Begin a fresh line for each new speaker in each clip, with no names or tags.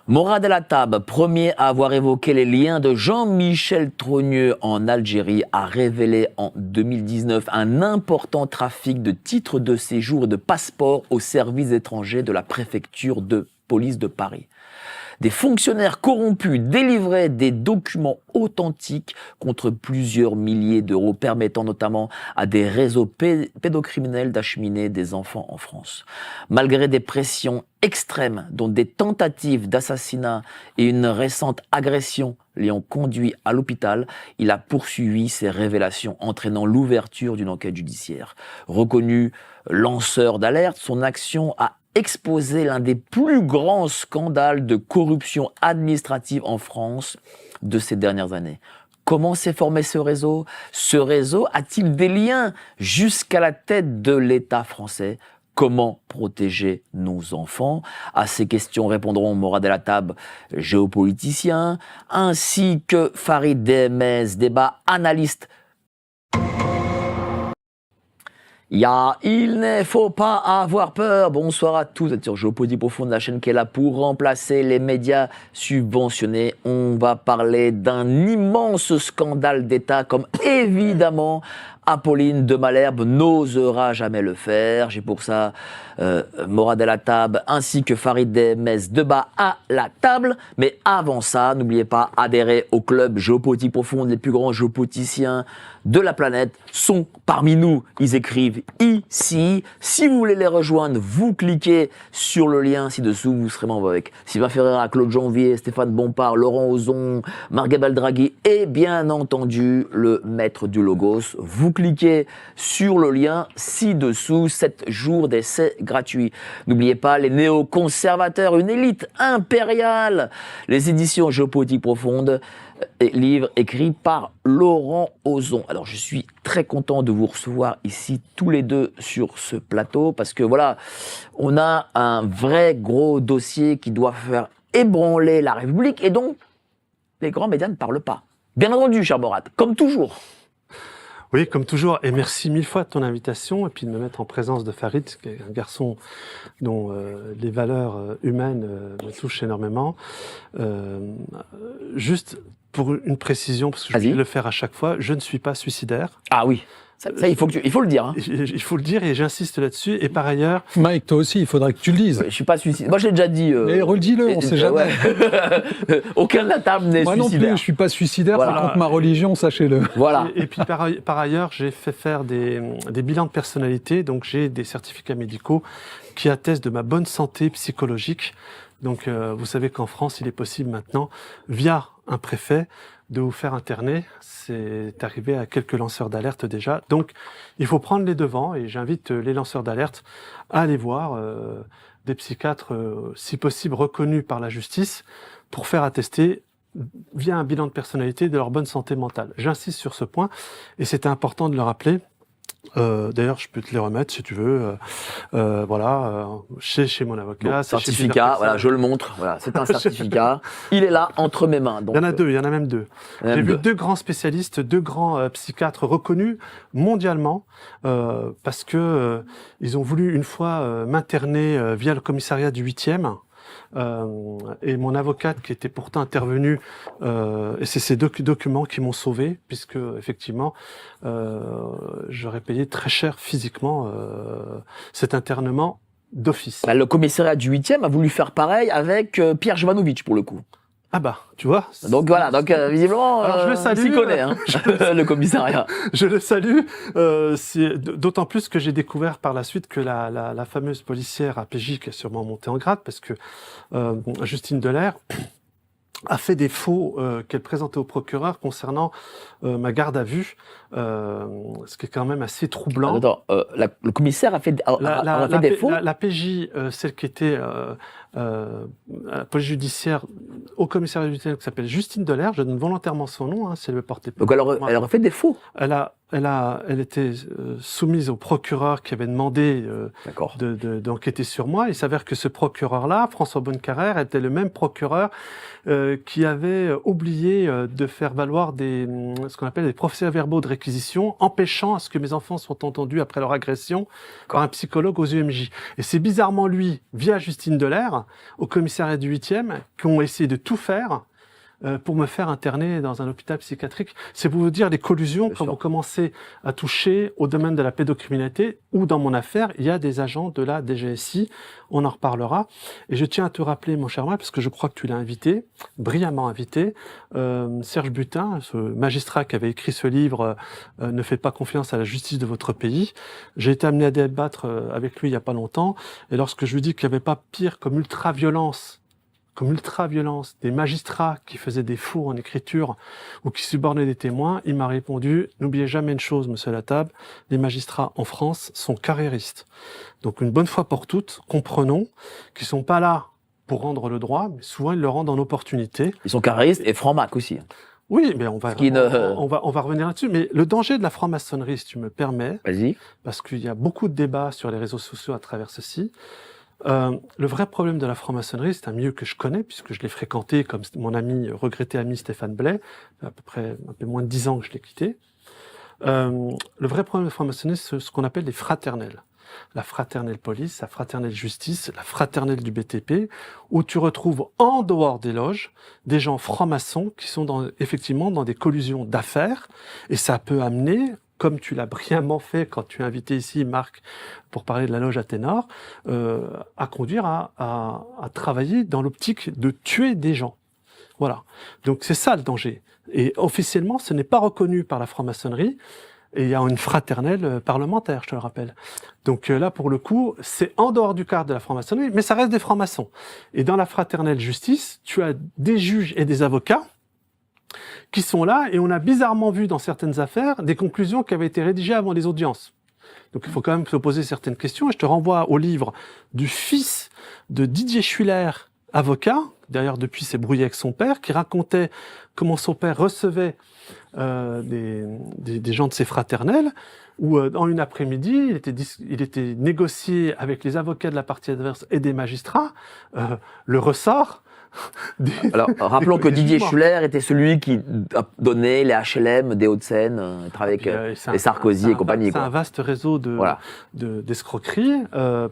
Morad El Hattab, premier à avoir évoqué les liens de Jean-Michel Trogneux en Algérie, a révélé en 2019 un important trafic de titres de séjour et de passeports au service étranger de la préfecture de police de Paris. Des fonctionnaires corrompus délivraient des documents authentiques contre plusieurs milliers d'euros, permettant notamment à des réseaux pédocriminels d'acheminer des enfants en France. Malgré des pressions extrêmes, dont des tentatives d'assassinat et une récente agression l'ayant conduit à l'hôpital, il a poursuivi ses révélations, entraînant l'ouverture d'une enquête judiciaire. Reconnu lanceur d'alerte, son action a exposé l'un des plus grands scandales de corruption administrative en France de ces dernières années. Comment s'est formé ce réseau? Ce réseau a-t-il des liens jusqu'à la tête de l'État français? Comment protéger nos enfants? À ces questions répondront Morad El Hattab, géopoliticien, ainsi que Farid Demez, débat analyste. Il ne faut pas avoir peur. Bonsoir à tous, vous êtes sur Géopolitique Profonde, la chaîne qui est là pour remplacer les médias subventionnés. On va parler d'un immense scandale d'État, comme évidemment Apolline de Malherbe n'osera jamais le faire. J'ai pour ça Morad El Hattab ainsi que Farid Demez de bas à la table. Mais avant ça, n'oubliez pas, adhérer au club Géopolitique Profonde. Les plus grands géopoliticiens de la planète sont parmi nous. Ils écrivent ici. Si vous voulez les rejoindre, vous cliquez sur le lien ci-dessous. Vous serez membre avec Sylvain Ferreira, Claude Janvier, Stéphane Bompard, Laurent Ozon, Marc-Gabriel Draghi et bien entendu le maître du Logos. Vous cliquez sur le lien ci-dessous. 7 jours d'essai gratuit. N'oubliez pas les néoconservateurs, une élite impériale. Les éditions Géopolitique Profonde, livre écrit par Laurent Ozon. Alors je suis très content de vous recevoir ici tous les deux sur ce plateau parce que voilà, on a un vrai gros dossier qui doit faire ébranler la République et donc les grands médias ne parlent pas. Bien entendu, cher Morad, comme toujours.
Oui, comme toujours, et merci mille fois de ton invitation et puis de me mettre en présence de Farid, qui est un garçon dont les valeurs humaines me touchent énormément. Juste pour une précision, parce que je vais le faire à chaque fois, je ne suis pas suicidaire.
Ah oui, ça il faut le dire. Hein.
Il faut le dire et j'insiste là-dessus. Et par ailleurs...
Mike, toi aussi, il faudrait que tu le dises.
Je ne suis pas suicidaire. Moi, je l'ai déjà dit.
Mais redis-le, on ne sait jamais.
Ouais. Aucun de la table n'est suicidaire.
Moi non plus, je ne suis pas suicidaire,
voilà.
C'est contre ma religion, sachez-le.
Voilà.
Et puis par ailleurs, j'ai fait faire des bilans de personnalité, donc j'ai des certificats médicaux qui attestent de ma bonne santé psychologique. Donc vous savez qu'en France, il est possible maintenant, via un préfet, de vous faire interner. C'est arrivé à quelques lanceurs d'alerte déjà. Donc, il faut prendre les devants et j'invite les lanceurs d'alerte à aller voir des psychiatres, si possible, reconnus par la justice pour faire attester via un bilan de personnalité de leur bonne santé mentale. J'insiste sur ce point et c'est important de le rappeler. D'ailleurs, je peux te les remettre si tu veux. Voilà, chez mon avocat.
Bon, certificat, voilà, je le montre. Voilà, c'est un certificat. Il est là entre mes mains. Donc,
il y en a deux, il y en a même deux. J'ai vu deux grands spécialistes, deux grands psychiatres reconnus mondialement parce que ils ont voulu une fois m'interner via le commissariat du 8e. Et mon avocate qui était pourtant intervenue, et c'est ces documents qui m'ont sauvé, puisque effectivement, j'aurais payé très cher physiquement cet internement d'office.
Le commissariat du 8e a voulu faire pareil avec Pierre Jovanovic pour le coup.
Ah bah, tu vois.
Donc voilà, visiblement,
alors, je le salue,
il s'y connaît, hein, le commissariat.
Je le salue, d'autant plus que j'ai découvert par la suite que la fameuse policière APJ qui est sûrement montée en grade, parce que Justine Delaire a fait des faux qu'elle présentait au procureur concernant ma garde à vue, ce qui est quand même assez troublant.
Attends, le commissaire a fait des faux.
La PJ, celle qui était la police judiciaire au commissariat judiciaire qui s'appelle Justine Delaire, je donne volontairement son nom, hein, si elle veut porter plainte.
Donc elle aurait fait des faux.
Elle était soumise au procureur qui avait demandé d'enquêter sur moi. Il s'avère que ce procureur-là, François Bonnecarrère, était le même procureur qui avait oublié de faire valoir ce qu'on appelle des procès-verbaux de réquisition, empêchant à ce que mes enfants soient entendus après leur agression par un psychologue aux UMJ. Et c'est bizarrement lui, via Justine Delaire, militaires au commissariat du 8e qui ont essayé de tout faire pour me faire interner dans un hôpital psychiatrique. C'est pour vous dire les collusions quand vous commencez à toucher au domaine de la pédocriminalité, ou dans mon affaire, il y a des agents de la DGSI, on en reparlera. Et je tiens à te rappeler, mon cher Marc, parce que je crois que tu l'as invité, brillamment invité, Serge Butin, ce magistrat qui avait écrit ce livre « Ne faites pas confiance à la justice de votre pays ». J'ai été amené à débattre avec lui il n'y a pas longtemps, et lorsque je lui dis qu'il n'y avait pas pire comme ultra-violence des magistrats qui faisaient des fours en écriture ou qui subornaient des témoins, il m'a répondu « N'oubliez jamais une chose, monsieur Latable, les magistrats en France sont carriéristes. Donc une bonne fois pour toutes, comprenons qu'ils sont pas là pour rendre le droit, mais souvent ils le rendent en opportunité. »
Ils sont carréistes et francs-mac aussi.
Oui, mais on va revenir là-dessus. Mais le danger de la franc-maçonnerie, si tu me permets,
vas-y,
parce qu'il y a beaucoup de débats sur les réseaux sociaux à travers ceci, le vrai problème de la franc-maçonnerie, c'est un milieu que je connais, puisque je l'ai fréquenté comme mon regretté ami Stéphane Blais, à peu près un peu moins de 10 ans que je l'ai quitté. Le vrai problème de la franc-maçonnerie, c'est ce qu'on appelle les fraternelles. La fraternelle police, la fraternelle justice, la fraternelle du BTP, où tu retrouves en dehors des loges des gens francs-maçons qui sont effectivement dans des collusions d'affaires, et ça peut amener, comme tu l'as brillamment fait quand tu as invité ici Marc pour parler de la loge Athénor, à conduire à travailler dans l'optique de tuer des gens. Voilà. Donc c'est ça le danger. Et officiellement, ce n'est pas reconnu par la franc-maçonnerie, et il y a une fraternelle parlementaire, je te le rappelle. Donc là, pour le coup, c'est en dehors du cadre de la franc-maçonnerie, mais ça reste des francs-maçons. Et dans la fraternelle justice, tu as des juges et des avocats qui sont là, et on a bizarrement vu dans certaines affaires des conclusions qui avaient été rédigées avant les audiences. Donc il faut quand même se poser certaines questions, et je te renvoie au livre du fils de Didier Schuller, avocat, d'ailleurs depuis s'est brouillé avec son père, qui racontait comment son père recevait des gens de ses fraternelles, où dans une après-midi, il était négocié avec les avocats de la partie adverse et des magistrats, le ressort.
Alors, rappelons que Didier Schuller était celui qui a donné les HLM des Hauts-de-Seine, avec les Sarkozy et compagnie.
C'est un vaste réseau d'escroquerie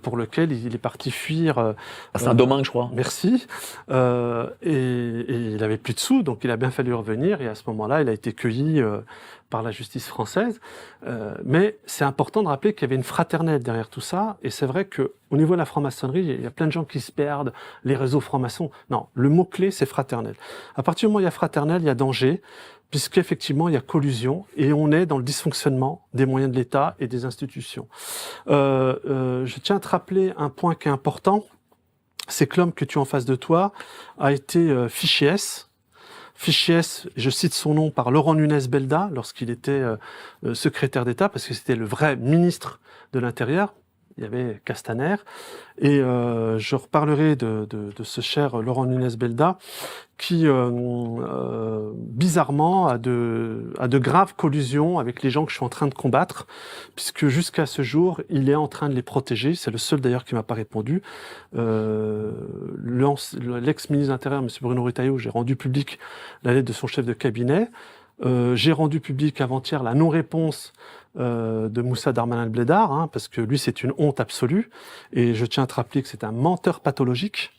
pour lequel il est parti fuir.
C'est un domaine, je crois.
Merci. Et il avait plus de sous, donc il a bien fallu revenir. Et à ce moment-là, il a été cueilli par la justice française. Mais c'est important de rappeler qu'il y avait une fraternelle derrière tout ça. Et c'est vrai que au niveau de la franc-maçonnerie, il y a plein de gens qui se perdent, les réseaux francs-maçons. Non, le mot-clé, c'est fraternel. À partir du moment où il y a fraternel, il y a danger, puisqu'effectivement, il y a collusion, et on est dans le dysfonctionnement des moyens de l'État et des institutions. Je tiens à te rappeler un point qui est important, c'est que l'homme que tu as en face de toi a été fiché S. Fiché S, je cite son nom, par Laurent Nunez Belda, lorsqu'il était secrétaire d'État, parce que c'était le vrai ministre de l'Intérieur. Il y avait Castaner, et je reparlerai de ce cher Laurent Nunez Belda, qui bizarrement a de graves collusions avec les gens que je suis en train de combattre, puisque jusqu'à ce jour, il est en train de les protéger. C'est le seul d'ailleurs qui m'a pas répondu. L'ex-ministre de l'Intérieur, M. Bruno Retailleau, j'ai rendu public la lettre de son chef de cabinet. J'ai rendu public avant-hier la non-réponse de Moussa Darmanin-Blédard, parce que lui, c'est une honte absolue. Et je tiens à te rappeler que c'est un menteur pathologique.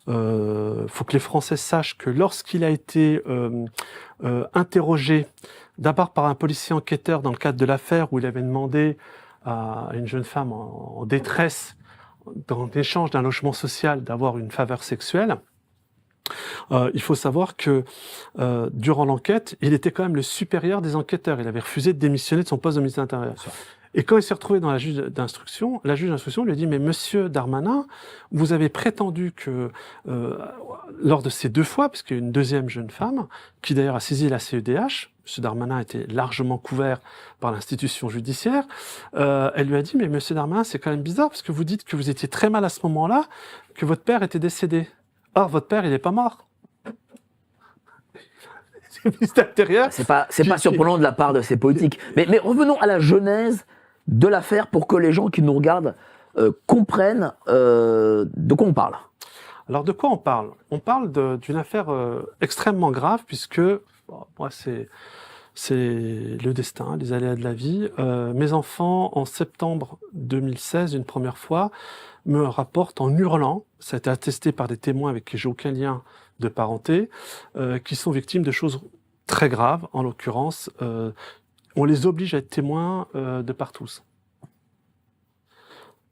Faut que les Français sachent que lorsqu'il a été interrogé, d'abord par un policier enquêteur dans le cadre de l'affaire où il avait demandé à une jeune femme en détresse, dans l'échange d'un logement social, d'avoir une faveur sexuelle, il faut savoir que durant l'enquête, il était quand même le supérieur des enquêteurs. Il avait refusé de démissionner de son poste de ministre de l'Intérieur. Et quand il s'est retrouvé dans la juge d'instruction lui a dit « Mais monsieur Darmanin, vous avez prétendu que lors de ces 2 fois, parce qu'il y a une deuxième jeune femme, qui d'ailleurs a saisi la CEDH, monsieur Darmanin était largement couvert par l'institution judiciaire, elle lui a dit « Mais monsieur Darmanin, c'est quand même bizarre, parce que vous dites que vous étiez très mal à ce moment-là, que votre père était décédé. Or, votre père, il n'est pas mort. » C'est le ministère intérieur.
C'est pas surprenant de la part de ces politiques. Mais revenons à la genèse de l'affaire pour que les gens qui nous regardent comprennent de quoi on parle.
Alors, de quoi on parle ? On parle d'une affaire extrêmement grave, puisque, bon, moi, C'est le destin, les aléas de la vie. Mes enfants, en septembre 2016, une première fois, me rapportent en hurlant, ça a été attesté par des témoins avec qui j'ai aucun lien de parenté, qui sont victimes de choses très graves. En l'occurrence, on les oblige à être témoins de partous.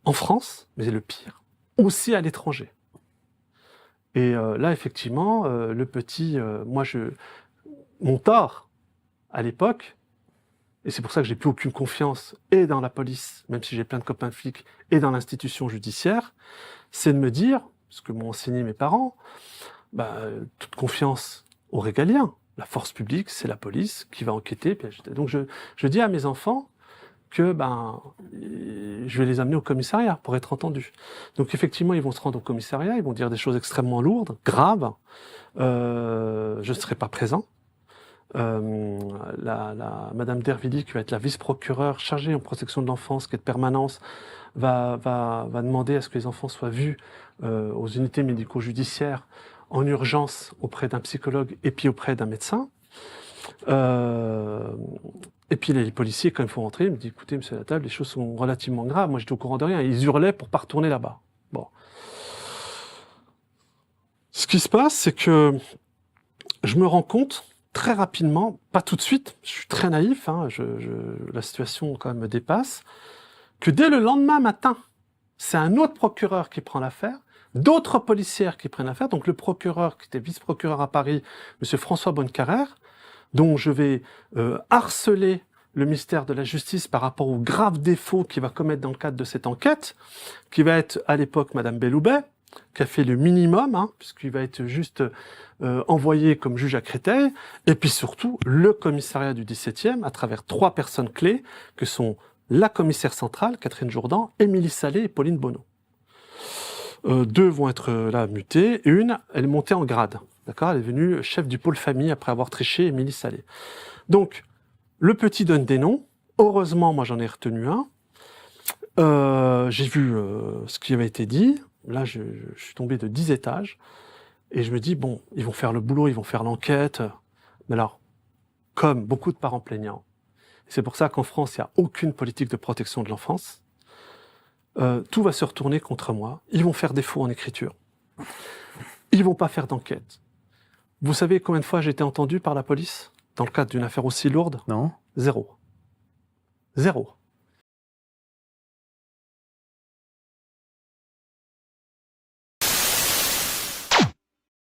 En France, mais c'est le pire, aussi à l'étranger. Et là, effectivement, le petit, mon tort, à l'époque, et c'est pour ça que j'ai plus aucune confiance et dans la police, même si j'ai plein de copains flics, et dans l'institution judiciaire, c'est de me dire, ce que m'ont enseigné mes parents, toute confiance aux régaliens. La force publique, c'est la police qui va enquêter. Donc je dis à mes enfants que je vais les amener au commissariat pour être entendus. Donc effectivement, ils vont se rendre au commissariat, ils vont dire des choses extrêmement lourdes, graves. Je ne serai pas présent. Madame Dervili, qui va être la vice-procureure chargée en protection de l'enfance, qui est de permanence, va demander à ce que les enfants soient vus aux unités médico-judiciaires en urgence auprès d'un psychologue et puis auprès d'un médecin. Et puis les policiers, quand il faut rentrer, ils me disent, écoutez, monsieur Latable, les choses sont relativement graves. Moi, j'étais au courant de rien. Ils hurlaient pour pas retourner là-bas. Bon. Ce qui se passe, c'est que je me rends compte très rapidement, pas tout de suite, je suis très naïf, la situation quand même me dépasse, que dès le lendemain matin, c'est un autre procureur qui prend l'affaire, d'autres policières qui prennent l'affaire, donc le procureur qui était vice-procureur à Paris, monsieur François Bonnecarrère, dont je vais harceler le ministère de la Justice par rapport aux graves défauts qu'il va commettre dans le cadre de cette enquête, qui va être à l'époque madame Belloubet, qui a fait le minimum, puisqu'il va être juste envoyé comme juge à Créteil, et puis surtout le commissariat du 17e, à travers 3 personnes clés, que sont la commissaire centrale, Catherine Jourdan, Émilie Salé et Pauline Bonneau. 2 vont être là mutées, et une, elle est montée en grade. D'accord, elle est devenue chef du pôle famille après avoir triché, Émilie Salé. Donc, le petit donne des noms. Heureusement, moi, j'en ai retenu un. J'ai vu ce qui avait été dit. Là, je suis tombé de 10 étages. Et je me dis, bon, ils vont faire le boulot, ils vont faire l'enquête. Mais alors, comme beaucoup de parents plaignants, c'est pour ça qu'en France, il n'y a aucune politique de protection de l'enfance. Tout va se retourner contre moi. Ils vont faire défaut en écriture. Ils vont pas faire d'enquête. Vous savez combien de fois j'ai été entendu par la police dans le cadre d'une affaire aussi lourde ?
Non.
0. 0.